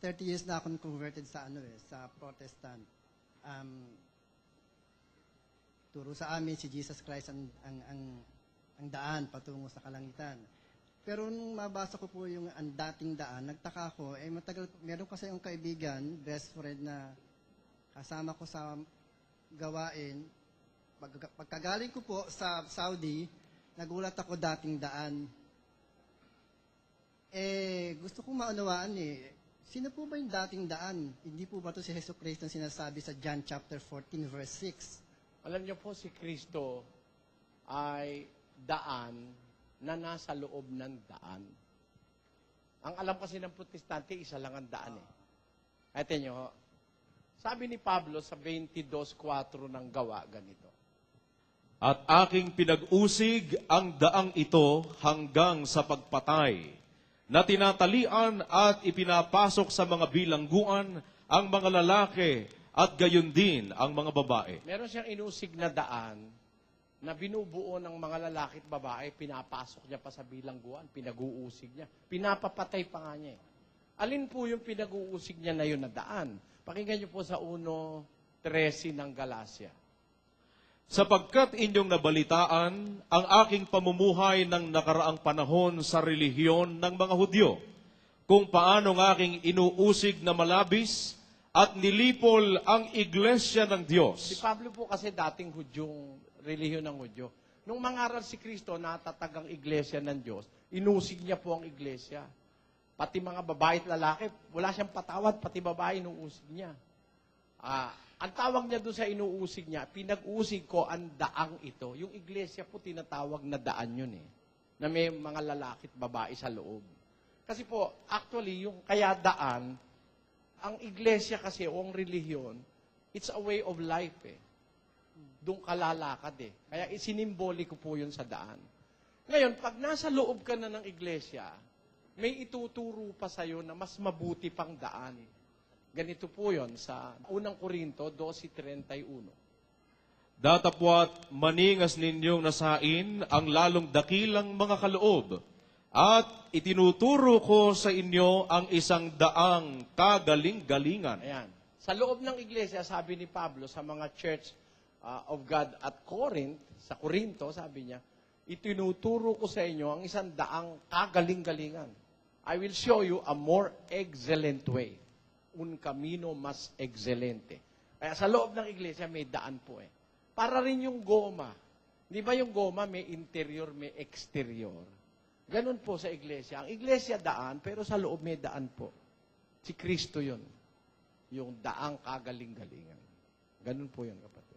30 years na akong converted sa sa Protestant. Turo sa amin si Jesus Christ ang daan patungo sa kalangitan. Pero nung mabasa ko po yung ang dating daan, nagtaka ako, meron kasi yung kaibigan, best friend na kasama ko sa gawain. Pagkagaling ko po sa Saudi, nagulat ako dating daan. Gusto kong maunawaan sino po ba yung dating daan? Hindi po ba ito si Hesus Kristo ang sinasabi sa John chapter 14 verse 6? Alam niyo po, si Kristo ay daan na nasa loob ng daan. Ang alam kasi ng Protestante, isa lang ang daan Ito nyo, sabi ni Pablo sa 22:4 ng Gawa, ganito. At aking pinag-usig ang daang ito hanggang sa pagpatay, na tinatalian at ipinapasok sa mga bilangguan ang mga lalaki at gayon din ang mga babae. Meron siyang inusig na daan na binubuo ng mga lalaki at babae, pinapasok niya pa sa bilangguan, pinag-uusig niya, pinapapatay pa nga niya. Alin po yung pinag-uusig niya na yun na daan? Pakinggan niyo po sa 1:13 ng Galacia. Sapagkat inyong nabalitaan ang aking pamumuhay ng nakaraang panahon sa relihiyon ng mga Hudyo, kung paano ng aking inuusig na malabis at nilipol ang iglesia ng Diyos. Si Pablo po kasi dating Hudyong relihiyon ng Hudyo. Nung mangaral si Kristo, natatag ang iglesia ng Diyos, inusig niya po ang iglesia. Pati mga babae at lalaki, wala siyang patawad, pati babae inuusig niya. Ang tawag niya doon sa inuusig niya, pinag-usig ko ang daang ito. Yung iglesia po tinatawag na daan yun na may mga lalaki at babae sa loob. Kasi po, actually, yung kaya daan, ang iglesia kasi o ang relihiyon, it's a way of life Doon ka lalakad Kaya isinimboli ko po yun sa daan. Ngayon, pag nasa loob ka na ng iglesia, may ituturo pa sa'yo na mas mabuti pang daan. Ganito po yun sa 1 Corinto 12:31. Datapwat maningas ninyong nasain ang lalong dakilang mga kaloob, at itinuturo ko sa inyo ang isang daang kagaling-galingan. Ayan. Sa loob ng iglesia, sabi ni Pablo sa mga church of God at Corinth, sa Corinto, sabi niya, itinuturo ko sa inyo ang isang daang kagaling-galingan. I will show you a more excellent way. Un camino mas excelente. Kaya sa loob ng iglesia, may daan po Para rin yung goma. Di ba yung goma may interior, may exterior? Ganun po sa iglesia. Ang iglesia daan, pero sa loob may daan po. Si Kristo yun. Yung daang kagaling-galingan. Ganun po yun, kapatid.